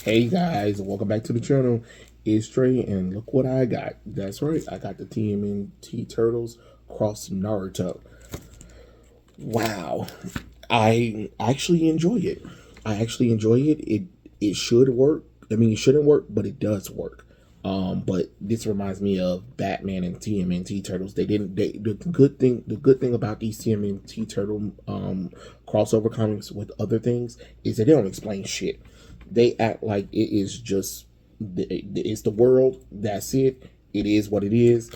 Hey guys, welcome back to the channel. It's Trey, and look what I got. That's right, I got the TMNT Turtles Cross Naruto. Wow, I actually enjoy it. It should work. I mean, it shouldn't work, but it does work. But this reminds me of Batman and TMNT Turtles. They didn't. The good thing about these TMNT Turtle crossover comics with other things is that they don't explain shit. They act like it is just it's the world. That's it. It is what it is.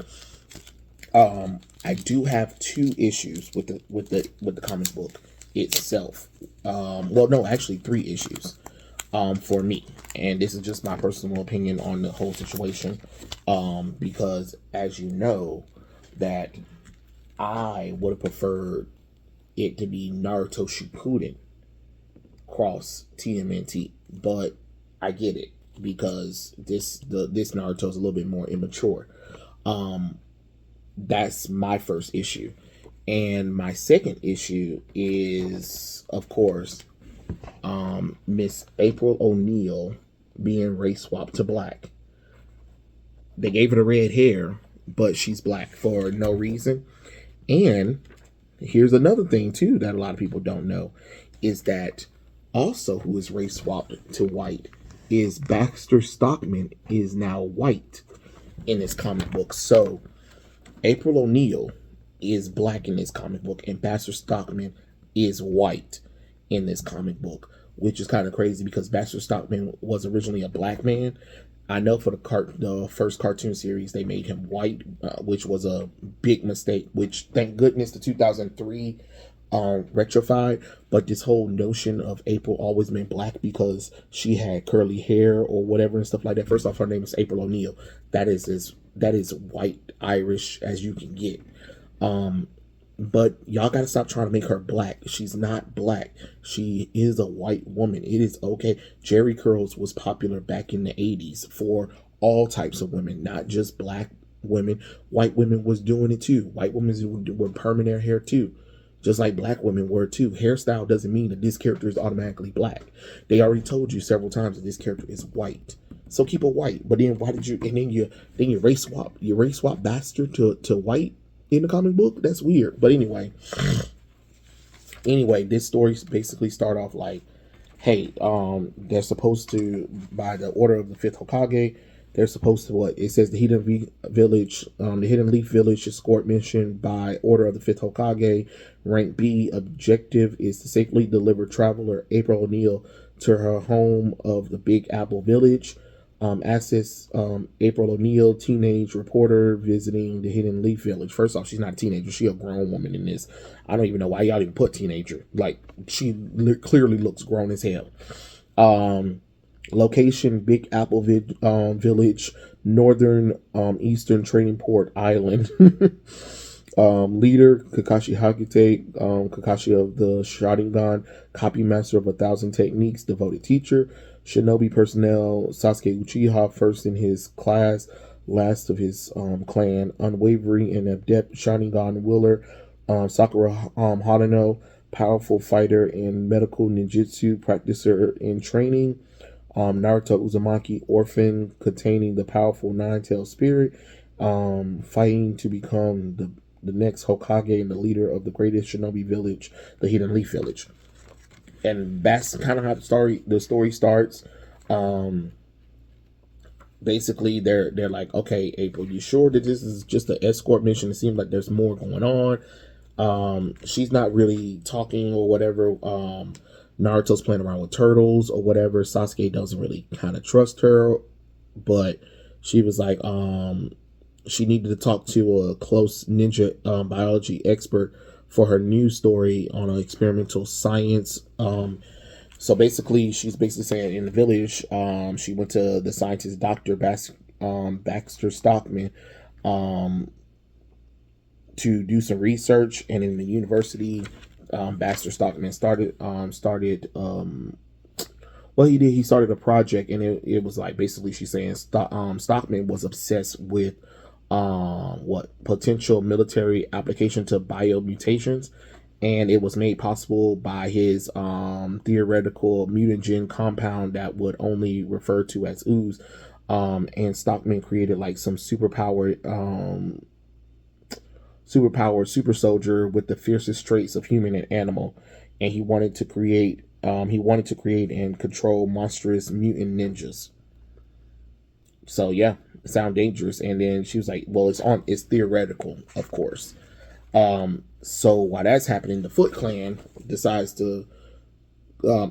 I do have two issues with the comic book itself. Well, no, actually three issues. For me, and this is just my personal opinion on the whole situation. Because as you know, that I would have preferred it to be Naruto Shippuden cross TMNT, but I get it because this Naruto is a little bit more immature. Um, that's my first issue. And my second issue is, of course, Miss April O'Neil being race swapped to black. They gave her the red hair, but she's black for no reason. And here's another thing too that a lot of people don't know is that also who is race swapped to white is Baxter Stockman is now white in this comic book. So April O'Neil is black in this comic book, and Baxter Stockman is white in this comic book, which is kind of crazy because Baxter Stockman was originally a black man. I know for the first cartoon series they made him white, which was a big mistake. Which thank goodness the 2003 rectified. But this whole notion of April always meant black because she had curly hair or whatever and stuff like that. First off, her name is April O'Neil. That is white Irish as you can get. But y'all gotta stop trying to make her black. She's not black. She is a white woman. It is okay. Jerry curls was popular back in the 80s for all types of women, not just black women. White women was doing it too. White women were perming their hair too, just like black women were too. Hairstyle doesn't mean that this character is automatically black. They already told you several times that this character is white. So keep it white. But then why did you and then you race swap bastard to white in the comic book? That's weird. But anyway, this story basically start off like, hey, they're supposed to, by the order of the fifth Hokage, they're supposed to what it says the Hidden Leaf Village escort mission by order of the fifth Hokage, rank B. Objective is to safely deliver traveler April O'Neil to her home of the Big Apple Village. Access April O'Neil, teenage reporter visiting the Hidden Leaf Village. First off, she's not a teenager; she a grown woman in this. I don't even know why y'all even put teenager. Like clearly looks grown as hell. Location: Big Apple Village, northern eastern trading port island. Leader Kakashi Hakute, Kakashi of the Sharingan, copy master of 1,000 techniques, devoted teacher. Shinobi personnel: Sasuke Uchiha, first in his class, last of his clan, unwavering and adept Sharingan wielder. Sakura Harano, powerful fighter and medical ninjutsu practitioner in training. Naruto Uzumaki, orphan containing the powerful nine-tailed spirit, fighting to become the next Hokage and the leader of the greatest shinobi village, the Hidden Leaf Village. And that's kind of how the story starts. Basically, they're like, okay, April, you sure that this is just an escort mission? It seems like there's more going on. She's not really talking or whatever. Naruto's playing around with turtles or whatever. Sasuke doesn't really kind of trust her, but she was like, she needed to talk to a close ninja biology expert for her news story on an experimental science. So basically, she's basically saying in the village, she went to the scientist Dr. Baxter Stockman to do some research, and in the university, Baxter Stockman started well, he started a project, and it was like basically she's saying Stockman was obsessed with what potential military application to biomutations, and it was made possible by his theoretical mutagen compound that would only refer to as ooze. And Stockman created like some superpowered super soldier with the fiercest traits of human and animal, and he wanted to create and control monstrous mutant ninjas. So yeah, it sounded dangerous. And then she was like, "Well, it's theoretical, of course." So while that's happening, the Foot Clan decides to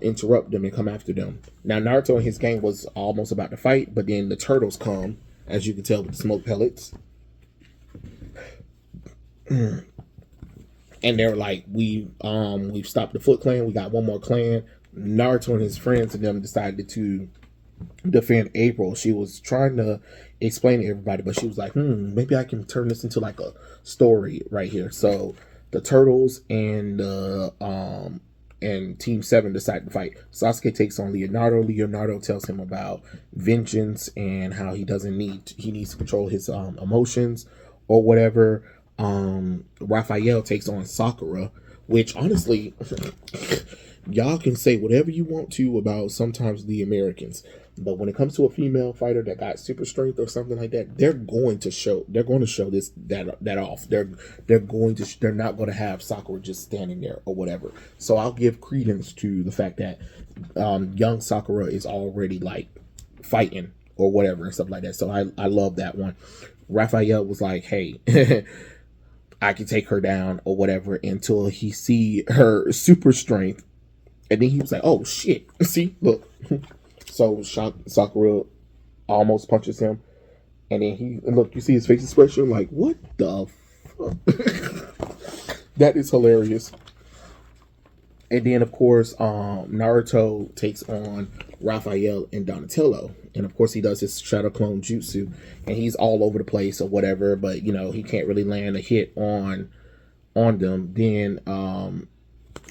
interrupt them and come after them. Now Naruto and his gang was almost about to fight, but then the turtles come, as you can tell with the smoke pellets, and they're like, we've stopped the Foot Clan. We got one more clan. Naruto and his friends and them decided to defend April. She was trying to explain to everybody, but she was like, maybe I can turn this into like a story right here. So the turtles and Team 7 decide to fight. Sasuke takes on Leonardo. Leonardo tells him about vengeance and how he needs to control his emotions or whatever. Raphael takes on Sakura, which honestly, y'all can say whatever you want to about sometimes the Americans, but when it comes to a female fighter that got super strength or something like that, they're going to show that off. They're not going to have Sakura just standing there or whatever. So I'll give credence to the fact that young Sakura is already like fighting or whatever and stuff like that. So I love that one. Raphael was like, hey, I can take her down or whatever until he see her super strength. And then he was like, oh shit, see, look. So Sakura almost punches him. And then you see his face expression like, what the fuck? That is hilarious. And then, of course, Naruto takes on Raphael and Donatello. And, of course, he does his Shadow Clone Jutsu. And he's all over the place or whatever. But, he can't really land a hit on them. Then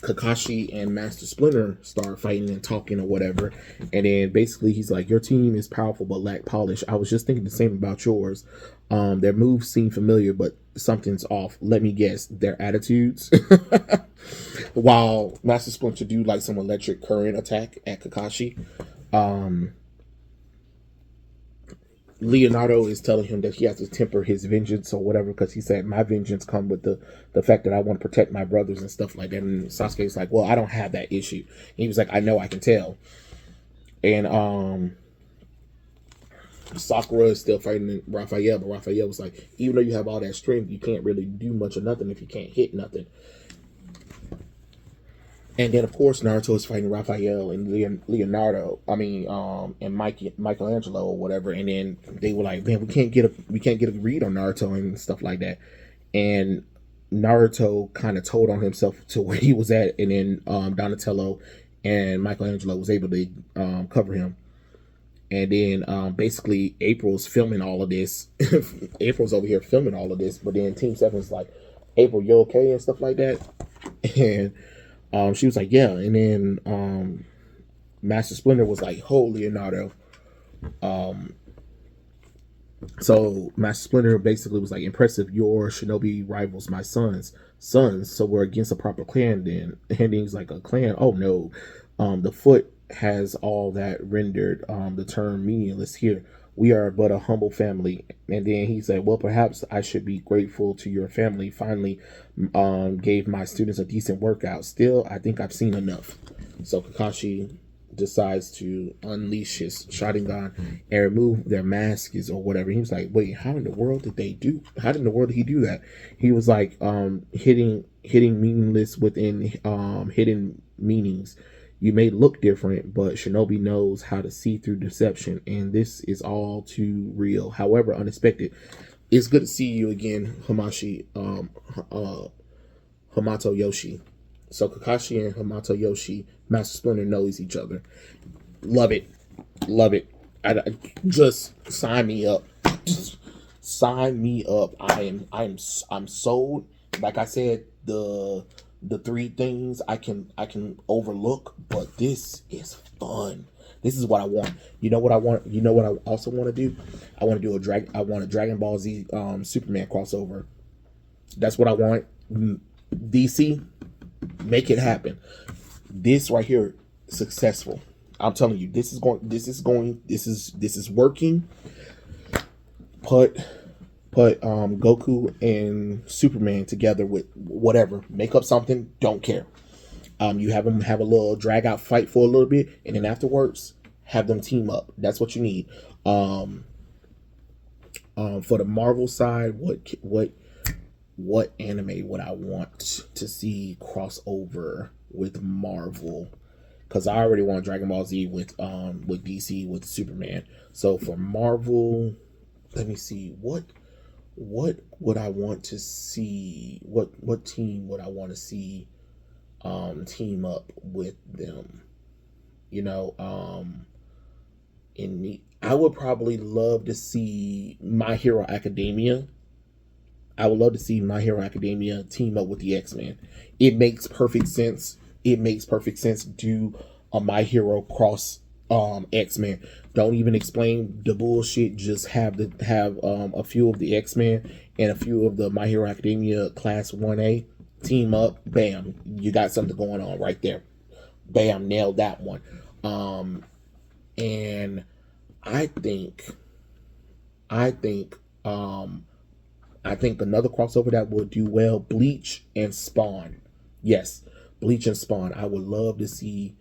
Kakashi and Master Splinter start fighting and talking or whatever. And then, basically, he's like, your team is powerful but lack polish. I was just thinking the same about yours. Their moves seem familiar, but something's off. Let me guess, their attitudes. While Master Splinter do like some electric current attack at Kakashi, Leonardo is telling him that he has to temper his vengeance or whatever, because he said, my vengeance come with the fact that I want to protect my brothers and stuff like that. And Sasuke's like, well, I don't have that issue. And he was like, I know, I can tell. And Sakura is still fighting Raphael, but Raphael was like, even though you have all that strength, you can't really do much of nothing if you can't hit nothing. And then, of course, Naruto is fighting Raphael and Leonardo. And Michelangelo or whatever. And then they were like, "Man, we can't get a read on Naruto and stuff like that." And Naruto kind of told on himself to where he was at, and then Donatello and Michelangelo was able to cover him. And then basically, April's filming all of this. April's over here filming all of this, but then Team 7's like, "April, you okay?" and stuff like that, and. She was like, yeah. And then Master Splinter was like, oh, Leonardo. So Master Splinter basically was like, impressive, your shinobi rivals my sons. So we're against a proper clan then. And then he's like, a clan? Oh no. The Foot has all that rendered the term meaningless here. We are but a humble family. And then he said, well, perhaps I should be grateful to your family. Finally, gave my students a decent workout. Still, I think I've seen enough. So Kakashi decides to unleash his Sharingan and remove their masks or whatever. He was like, wait, how in the world did he do that? He was like, hitting meaningless within hidden meanings. You may look different, but Shinobi knows how to see through deception, and this is all too real. However unexpected. It's good to see you again, Hamato Yoshi. So Kakashi and Hamato Yoshi, Master Splinter knows each other. Love it. Just sign me up. Just sign me up. I'm sold. Like I said, the three things I can overlook, but this is fun. This is what I want. You know what I want? You know what I also want to do? I want to do a Dragon Ball Z Superman crossover. That's what I want. DC, Make it happen. This right here, successful. I'm telling you, this is working. Put Goku and Superman together with whatever. Make up something. Don't care. You have them have a little drag out fight for a little bit, and then afterwards have them team up. That's what you need. For the Marvel side, what anime would I want to see cross over with Marvel? Because I already want Dragon Ball Z with DC with Superman. So for Marvel, let me see what would I want to see? What team would I want to see team up with them? You know, in me, I would probably love to see My Hero Academia. I would love to see My Hero Academia team up with the X-Men. It makes perfect sense. It makes perfect sense to do a My Hero cross X-Men. Don't even explain the bullshit. Just have a few of the X-Men and a few of the My Hero Academia class 1A team up. Bam, you got something going on right there. Bam, nailed that one. And I think I think I think another crossover that will do well, Bleach and Spawn. Yes, Bleach and Spawn. I would love to see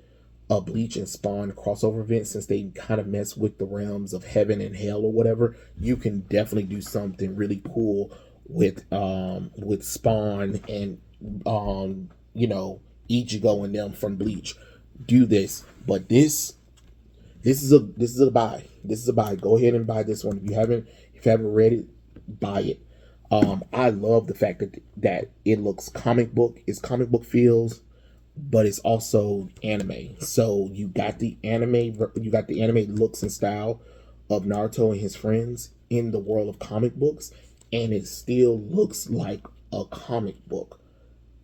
a Bleach and Spawn crossover event, since they kind of mess with the realms of heaven and hell or whatever. You can definitely do something really cool with Spawn and Ichigo and them from Bleach. Do this, but this is a buy. This is a buy. Go ahead and buy this one. If you haven't read it, buy it. I love the fact that it looks comic book. It's comic book feels, but it's also anime. So you got the anime looks and style of Naruto and his friends in the world of comic books, and it still looks like a comic book.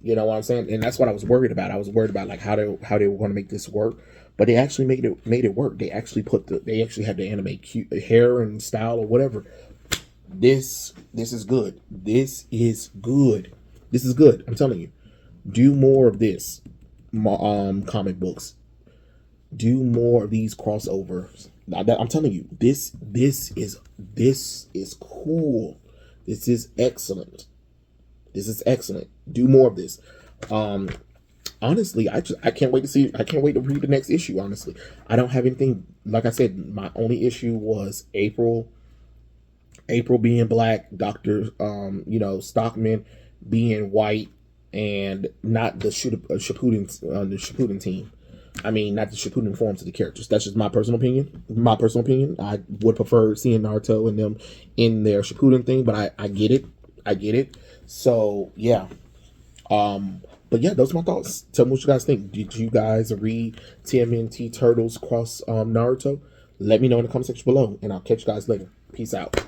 You know what I'm saying? And that's what I was worried about. I was worried about like how they were going to make this work, but they actually made it work. They actually had the anime cute hair and style or whatever. This is good. This is good. This is good. I'm telling you. Do more of this. Comic books. Do more of these crossovers. I'm telling you, this is cool. This is excellent. This is excellent. Do more of this. Honestly, I can't wait to see. I can't wait to read the next issue. Honestly, I don't have anything. Like I said, my only issue was April being black, Doctor Stockman being white, and not the Shippuden team. I mean, not the Shippuden forms of the characters. That's just my personal opinion. I would prefer seeing Naruto and them in their Shippuden thing, but I get it. I get it. So yeah. But yeah, those are my thoughts. Tell me what you guys think. Did you guys read TMNT Turtles cross Naruto? Let me know in the comment section below, and I'll catch you guys later. Peace out.